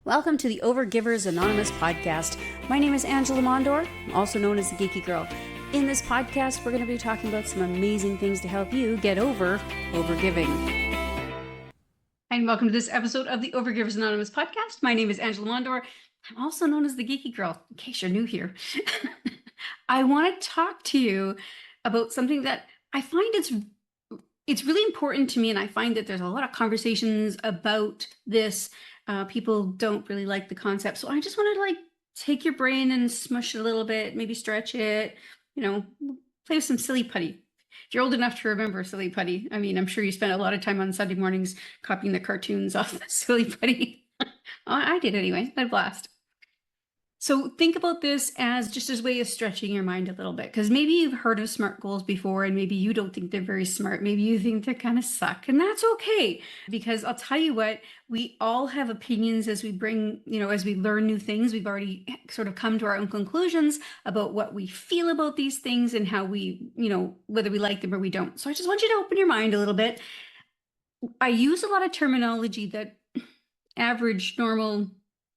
Welcome to the Overgivers Anonymous podcast. My name is Angela Mondor, also known as the Geeky Girl. In this podcast, we're going to be talking about some amazing things to help you get over overgiving. And welcome to this episode of the Overgivers Anonymous podcast. My name is Angela Mondor. I'm also known as the Geeky Girl, in case you're new here. I want to talk to you about something that I find it's really important to me, and I find that there's a lot of conversations about this. People don't really like the concept. So I just want to take your brain and smush it a little bit, maybe stretch it, play with some silly putty. If you're old enough to remember silly putty, I mean, I'm sure you spent a lot of time on Sunday mornings copying the cartoons off the silly putty. I did anyway. I had a blast. So think about this as just a way of stretching your mind a little bit, because maybe you've heard of SMART goals before and maybe you don't think they're very smart. Maybe you think they kind of suck, and that's okay, because I'll tell you what, we all have opinions as we as we learn new things. We've already sort of come to our own conclusions about what we feel about these things and how we, whether we like them or we don't. So I just want you to open your mind a little bit. I use a lot of terminology that average,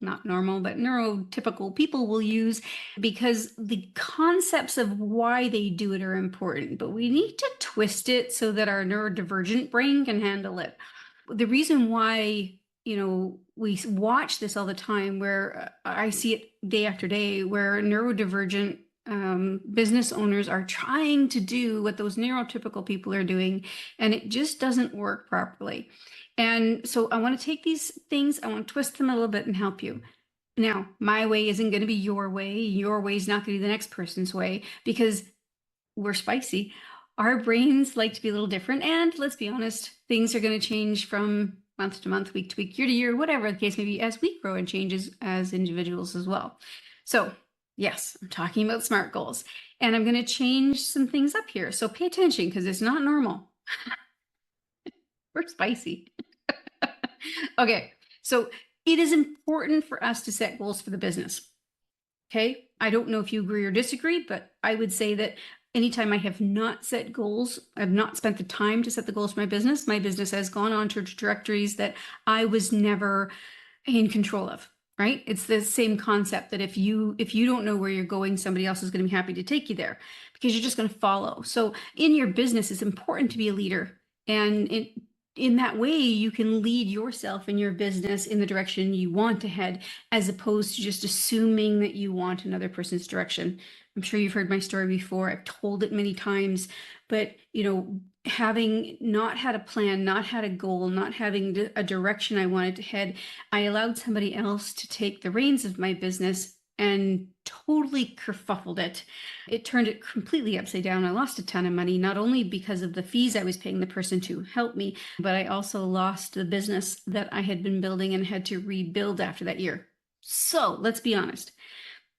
not normal, but neurotypical people will use, because the concepts of why they do it are important, but we need to twist it so that our neurodivergent brain can handle it. The reason why, we watch this all the time, where I see it day after day, where neurodivergent business owners are trying to do what those neurotypical people are doing, and it just doesn't work properly. And so I want to take these things, I want to twist them a little bit and help you. Now, my way isn't going to be your way. Your way is not going to be the next person's way, because we're spicy. Our brains like to be a little different. And let's be honest, things are going to change from month to month, week to week, year to year, whatever the case may be, as we grow and change as individuals as well. So yes, I'm talking about SMART goals, and I'm going to change some things up here. So pay attention, because it's not normal. We're spicy. Okay, so it is important for us to set goals for the business. Okay, I don't know if you agree or disagree, but I would say that anytime I have not set goals, I've not spent the time to set the goals for my business has gone on to trajectories that I was never in control of. Right? It's the same concept that if you don't know where you're going, somebody else is going to be happy to take you there, because you're just going to follow. So in your business, it's important to be a leader, and in that way, you can lead yourself and your business in the direction you want to head, as opposed to just assuming that you want another person's direction. I'm sure you've heard my story before. I've told it many times, but having not had a plan, not had a goal, not having a direction I wanted to head, I allowed somebody else to take the reins of my business and totally kerfuffled it. It turned it completely upside down. I lost a ton of money, not only because of the fees I was paying the person to help me, but I also lost the business that I had been building and had to rebuild after that year. So let's be honest.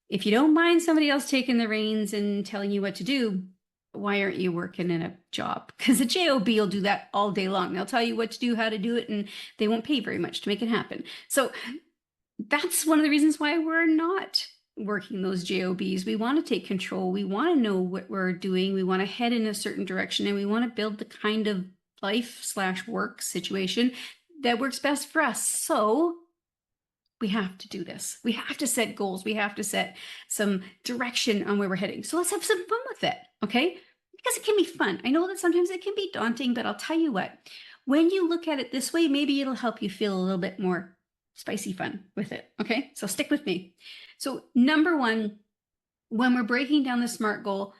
If you don't mind somebody else taking the reins and telling you what to do, why aren't you working in a job? Because the job will do that all day long. They'll tell you what to do, how to do it, and they won't pay very much to make it happen. So that's one of the reasons why we're not working those jobs. We want to take control. We want to know what we're doing. We want to head in a certain direction, and we want to build the kind of life/work situation that works best for us. So we have to do this. We have to set goals. We have to set some direction on where we're heading. So let's have some fun with it, okay? Because it can be fun. I know that sometimes it can be daunting, but I'll tell you what, when you look at it this way, maybe it'll help you feel a little bit more spicy fun with it, okay? So stick with me. So number one, when we're breaking down the SMART goal,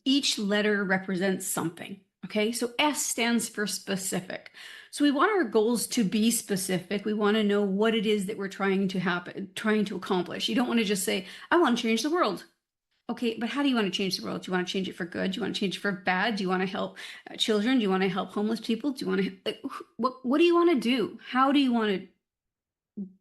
each letter represents something, okay? So S stands for specific. So we want our goals to be specific. We want to know what it is that we're trying to accomplish. You don't want to just say, I want to change the world. Okay, but how do you want to change the world? Do you want to change it for good? Do you want to change it for bad? Do you want to help children? Do you want to help homeless people? Do you want to, what do you want to do? How do you want to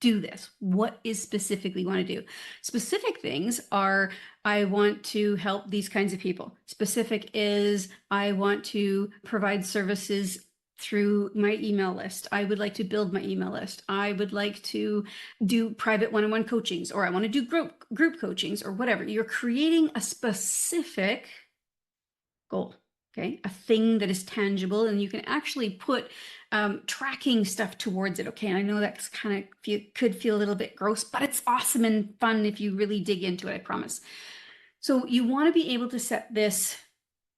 do this? What is specifically you want to do? Specific things are, I want to help these kinds of people. Specific is, I want to provide services through my email list. I would like to build my email list. I would like to do private one-on-one coachings, or I want to do group coachings, or whatever. You're creating a specific goal, okay? A thing that is tangible, and you can actually put tracking stuff towards it. Okay, I know that's kind of could feel a little bit gross, but it's awesome and fun if you really dig into it, I promise. So you want to be able to set this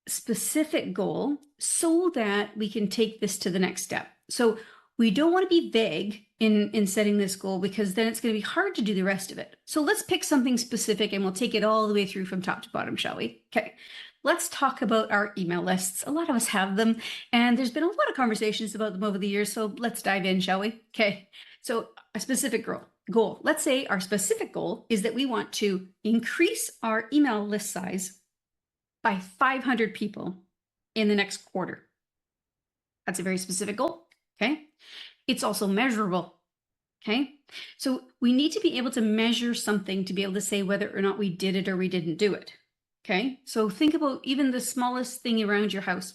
specific goal so that we can take this to the next step. So we don't want to be vague in setting this goal, because then it's going to be hard to do the rest of it. So let's pick something specific and we'll take it all the way through from top to bottom, shall we? Okay. Let's talk about our email lists. A lot of us have them, and there's been a lot of conversations about them over the years. So let's dive in, shall we? Okay. So a specific goal. Let's say our specific goal is that we want to increase our email list size by 500 people in the next quarter. That's a very specific goal. Okay. It's also measurable. Okay. So we need to be able to measure something to be able to say whether or not we did it or we didn't do it. Okay. So think about even the smallest thing around your house.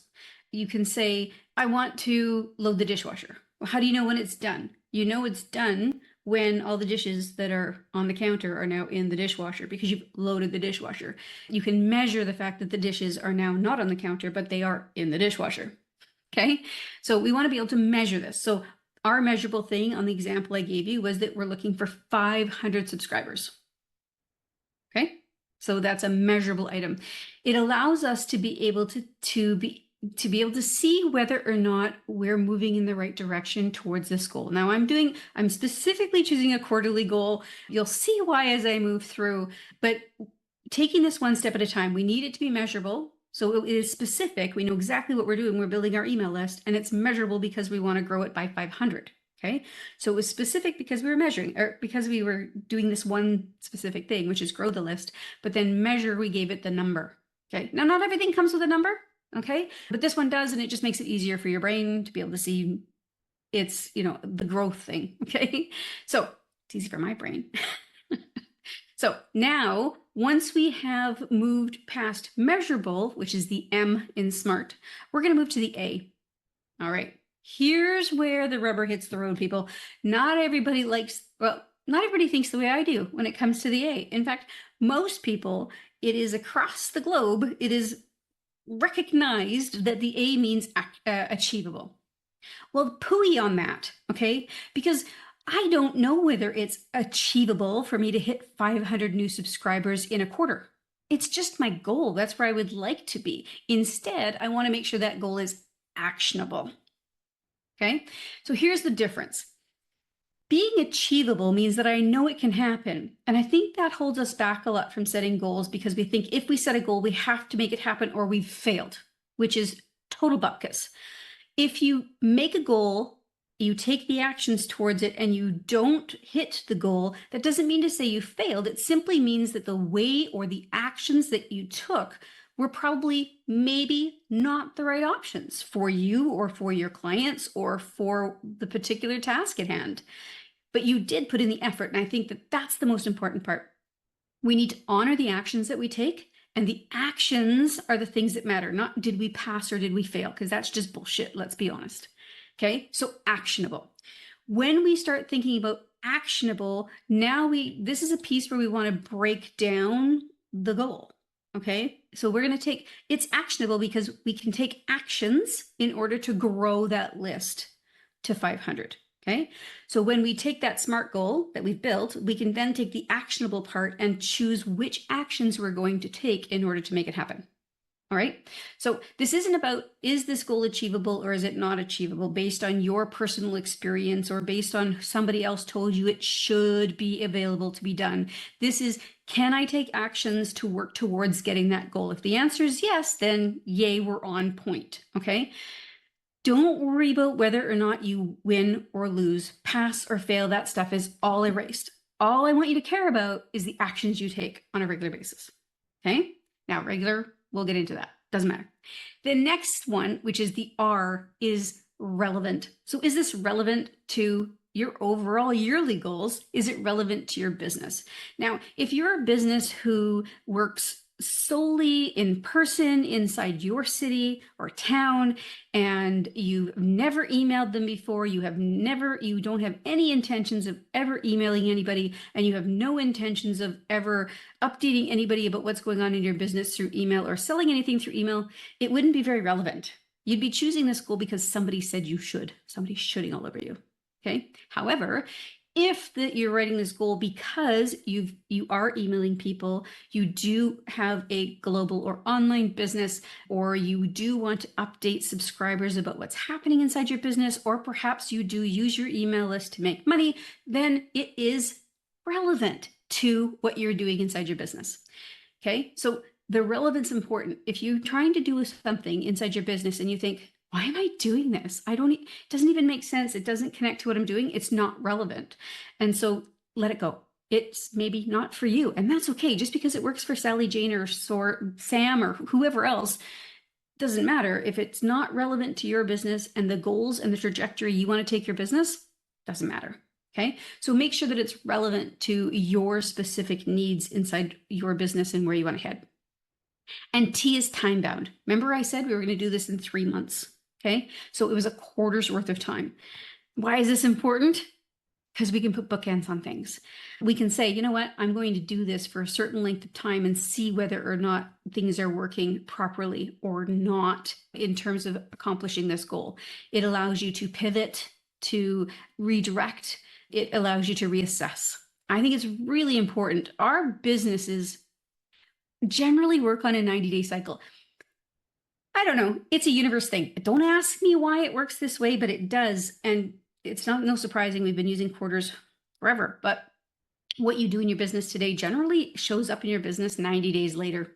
You can say, I want to load the dishwasher. Well, how do you know when it's done? You know it's done when all the dishes that are on the counter are now in the dishwasher, because you've loaded the dishwasher. You can measure the fact that the dishes are now not on the counter, but they are in the dishwasher. Okay. So we want to be able to measure this. So our measurable thing on the example I gave you was that we're looking for 500 subscribers. Okay. So that's a measurable item. It allows us to be able to be able to see whether or not we're moving in the right direction towards this goal. Now I'm specifically choosing a quarterly goal. You'll see why as I move through, but taking this one step at a time, we need it to be measurable. So it is specific. We know exactly what we're doing. We're building our email list, and it's measurable because we want to grow it by 500. Okay. So it was specific because we were measuring, or because we were doing this one specific thing, which is grow the list, but then measure, we gave it the number. Okay. Now, not everything comes with a number. Okay. But this one does, and it just makes it easier for your brain to be able to see it's, the growth thing. Okay. So it's easy for my brain. So now, once we have moved past measurable, which is the M in SMART, we're going to move to the A. All right. Here's where the rubber hits the road, people. Not everybody thinks the way I do when it comes to the A. In fact, most people, it is across the globe, it is recognized that the A means achievable. Well, pooey on that, okay? Because I don't know whether it's achievable for me to hit 500 new subscribers in a quarter. It's just my goal. That's where I would like to be. Instead, I want to make sure that goal is actionable. Okay, so here's the difference. Being achievable means that I know it can happen. And I think that holds us back a lot from setting goals, because we think if we set a goal, we have to make it happen or we've failed, which is total bupkis. If you make a goal, you take the actions towards it, and you don't hit the goal, that doesn't mean to say you failed. It simply means that the way or the actions that you took were probably maybe not the right options for you or for your clients or for the particular task at hand. But you did put in the effort. And I think that that's the most important part. We need to honor the actions that we take, and the actions are the things that matter, not did we pass or did we fail, because that's just bullshit. Let's be honest. Okay, so actionable. When we start thinking about actionable, this is a piece where we want to break down the goal. Okay, so we're going to take, it's actionable because we can take actions in order to grow that list to 500. Okay, so when we take that SMART goal that we've built, we can then take the actionable part and choose which actions we're going to take in order to make it happen. All right, so this isn't about, is this goal achievable or is it not achievable based on your personal experience or based on somebody else told you it should be available to be done. This is, can I take actions to work towards getting that goal? If the answer is yes, then yay, we're on point. Okay, don't worry about whether or not you win or lose, pass or fail. That stuff is all erased. All I want you to care about is the actions you take on a regular basis. Okay, now regular, we'll get into that. Doesn't matter. The next one, which is the R, is relevant. So is this relevant to your overall yearly goals? Is it relevant to your business? Now, if you're a business who works solely in person inside your city or town, and you've never emailed them before, you don't have any intentions of ever emailing anybody, and you have no intentions of ever updating anybody about what's going on in your business through email or selling anything through email, it wouldn't be very relevant. You'd be choosing this goal because somebody said you should. Somebody's shooting all over you. Okay. However, if you're writing this goal because you are emailing people, you do have a global or online business, or you do want to update subscribers about what's happening inside your business, or perhaps you do use your email list to make money, then it is relevant to what you're doing inside your business. Okay, so the relevance is important. If you're trying to do something inside your business and you think, why am I doing this? It doesn't even make sense. It doesn't connect to what I'm doing. It's not relevant. And so let it go. It's maybe not for you. And that's okay. Just because it works for Sally Jane or Sam or whoever else, doesn't matter. If it's not relevant to your business and the goals and the trajectory you want to take your business, doesn't matter. Okay. So make sure that it's relevant to your specific needs inside your business and where you want to head. And T is time bound. Remember I said we were going to do this in 3 months. Okay. So it was a quarter's worth of time. Why is this important? Because we can put bookends on things. We can say, you know what, I'm going to do this for a certain length of time and see whether or not things are working properly or not in terms of accomplishing this goal. It allows you to pivot, to redirect. It allows you to reassess. I think it's really important. Our businesses generally work on a 90-day cycle. I don't know. It's a universe thing. Don't ask me why it works this way, but it does. And it's no surprising. We've been using quarters forever. But what you do in your business today generally shows up in your business 90 days later.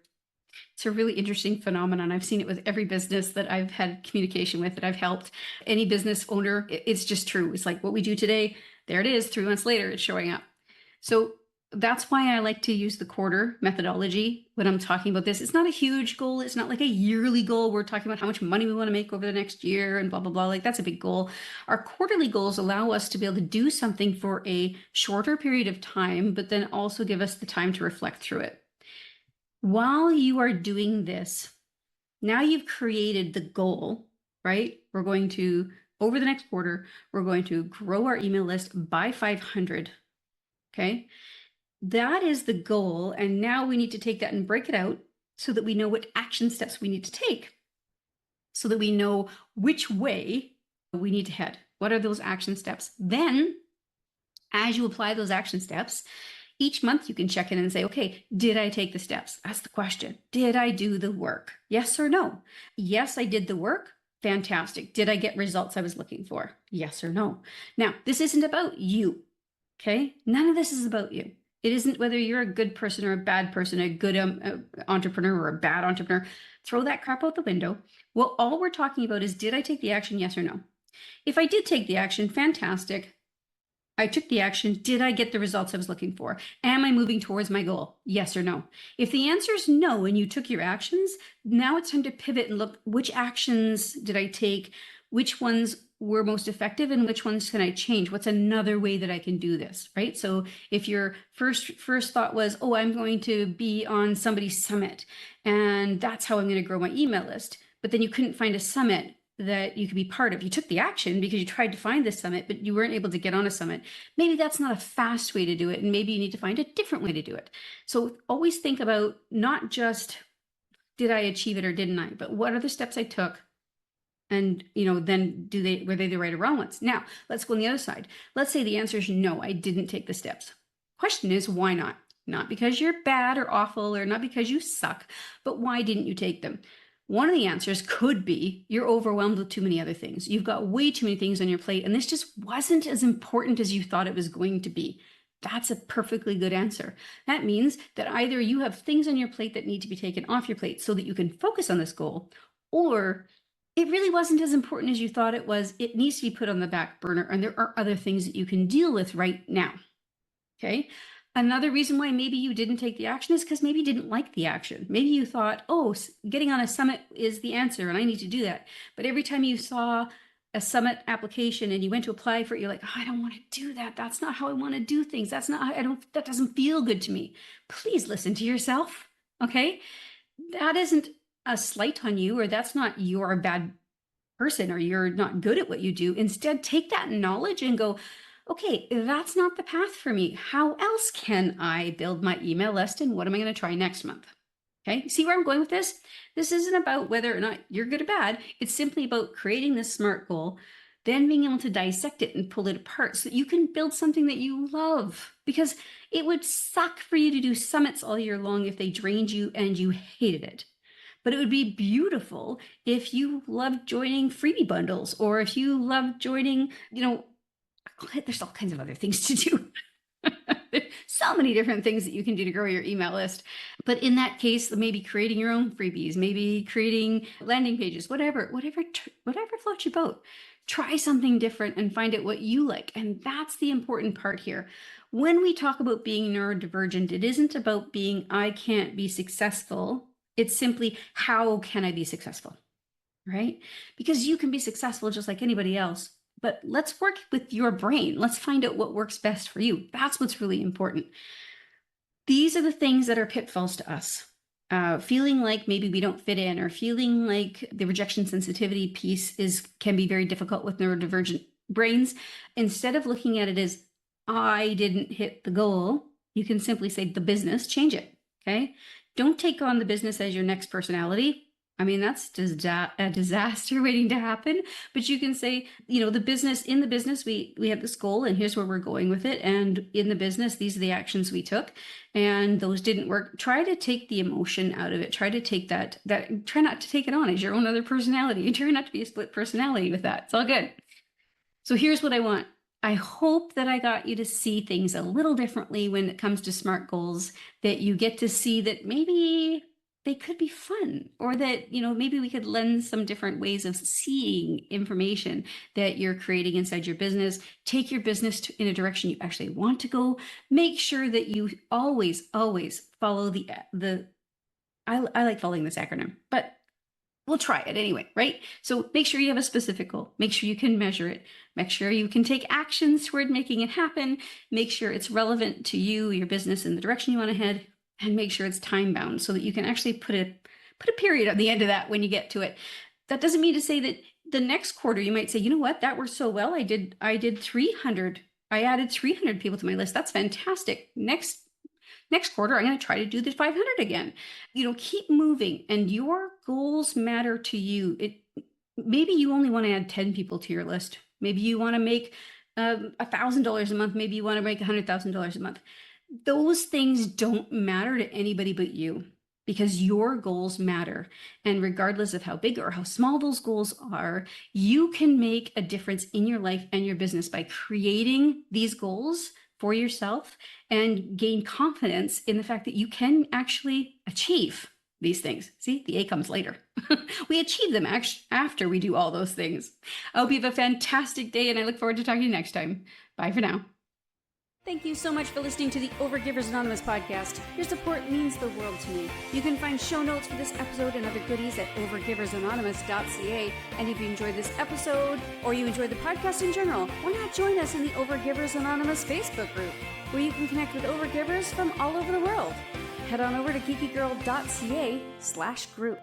It's a really interesting phenomenon. I've seen it with every business that I've had communication with, that I've helped. Any business owner, it's just true. It's like what we do today, there it is, 3 months later, it's showing up. So that's why I like to use the quarter methodology when I'm talking about this. It's not a huge goal. It's not like a yearly goal. We're talking about how much money we want to make over the next year and blah, blah, blah. Like that's a big goal. Our quarterly goals allow us to be able to do something for a shorter period of time, but then also give us the time to reflect through it. While you are doing this, now you've created the goal, right? We're going to, over the next quarter, we're going to grow our email list by 500. Okay. That is the goal. And now we need to take that and break it out so that we know what action steps we need to take, so that we know which way we need to head. What are those action steps? Then, as you apply those action steps, each month you can check in and say, okay, did I take the steps? That's the question. Did I do the work? Yes or no? Yes, I did the work. Fantastic. Did I get results I was looking for? Yes or no? Now, this isn't about you. Okay? None of this is about you. It isn't whether you're a good person or a bad person, a good entrepreneur or a bad entrepreneur. Throw that crap out the window. Well, all we're talking about is, did I take the action? Yes or no? If I did take the action, fantastic. I took the action. Did I get the results I was looking for? Am I moving towards my goal? Yes or no? If the answer is no and you took your actions, now it's time to pivot and look, which actions did I take? Which ones were most effective and which ones can I change? What's another way that I can do this, right? So if your first thought was, oh, I'm going to be on somebody's summit and that's how I'm going to grow my email list, but then you couldn't find a summit that you could be part of. You took the action because you tried to find the summit, but you weren't able to get on a summit. Maybe that's not a fast way to do it. And maybe you need to find a different way to do it. So always think about not just, did I achieve it or didn't I, but what are the steps I took? And, then were they the right or wrong ones? Now, let's go on the other side. Let's say the answer is no, I didn't take the steps. Question is, why not? Not because you're bad or awful or not because you suck, but why didn't you take them? One of the answers could be you're overwhelmed with too many other things. You've got way too many things on your plate, and this just wasn't as important as you thought it was going to be. That's a perfectly good answer. That means that either you have things on your plate that need to be taken off your plate so that you can focus on this goal, or it really wasn't as important as you thought it was. It needs to be put on the back burner, and there are other things that you can deal with right now. Okay. Another reason why maybe you didn't take the action is because maybe you didn't like the action. Maybe you thought, oh, getting on a summit is the answer and I need to do that. But every time you saw a summit application and you went to apply for it, you're like, oh, I don't want to do that. That's not how I want to do things. That's not, that doesn't feel good to me. Please listen to yourself. Okay. That isn't a slight on you, or that's not you're a bad person or you're not good at what you do. Instead, take that knowledge and go, okay, that's not the path for me. How else can I build my email list and what am I going to try next month? Okay, see where I'm going with this? This isn't about whether or not you're good or bad. It's simply about creating this SMART goal, then being able to dissect it and pull it apart so that you can build something that you love. Because it would suck for you to do summits all year long if they drained you and you hated it. But it would be beautiful if you loved joining freebie bundles, or if you loved joining, there's all kinds of other things to do. There's so many different things that you can do to grow your email list. But in that case, maybe creating your own freebies, maybe creating landing pages, whatever floats your boat. Try something different and find out what you like. And that's the important part here. When we talk about being neurodivergent, it isn't about being, I can't be successful. It's simply, how can I be successful, right? Because you can be successful just like anybody else. But let's work with your brain. Let's find out what works best for you. That's what's really important. These are the things that are pitfalls to us. Feeling like maybe we don't fit in, or feeling like the rejection sensitivity piece can be very difficult with neurodivergent brains. Instead of looking at it as, I didn't hit the goal, you can simply say the business, change it, okay? Don't take on the business as your next personality. I mean, that's just a disaster waiting to happen. But you can say, in the business, we have this goal and here's where we're going with it. And in the business, these are the actions we took and those didn't work. Try to take the emotion out of it. Try to take try not to take it on as your own other personality. You try not to be a split personality with that. It's all good. So here's what I want. I hope that I got you to see things a little differently when it comes to SMART goals, that you get to see that maybe they could be fun, or that, maybe we could lend some different ways of seeing information that you're creating inside your business. Take your business in a direction you actually want to go. Make sure that you always follow I like following this acronym, but we'll try it anyway, right? So make sure you have a specific goal. Make sure you can measure it. Make sure you can take actions toward making it happen. Make sure it's relevant to you, your business, and the direction you want to head. And make sure it's time bound so that you can actually put a period at the end of that when you get to it. That doesn't mean to say that the next quarter you might say, you know what, that worked so well. I did 300. I added 300 people to my list. That's fantastic. Next quarter, I'm going to try to do the 500 again. Keep moving, and your goals matter to you. Maybe you only want to add 10 people to your list. Maybe you want to make $1,000 a month. Maybe you want to make $100,000 a month. Those things don't matter to anybody but you, because your goals matter. And regardless of how big or how small those goals are, you can make a difference in your life and your business by creating these goals for yourself and gain confidence in the fact that you can actually achieve these things. See, the A comes later. We achieve them after we do all those things. I hope you have a fantastic day, and I look forward to talking to you next time. Bye for now. Thank you so much for listening to the Overgivers Anonymous podcast. Your support means the world to me. You can find show notes for this episode and other goodies at overgiversanonymous.ca. And if you enjoyed this episode, or you enjoyed the podcast in general, why not join us in the Overgivers Anonymous Facebook group, where you can connect with overgivers from all over the world. Head on over to geekygirl.ca/group.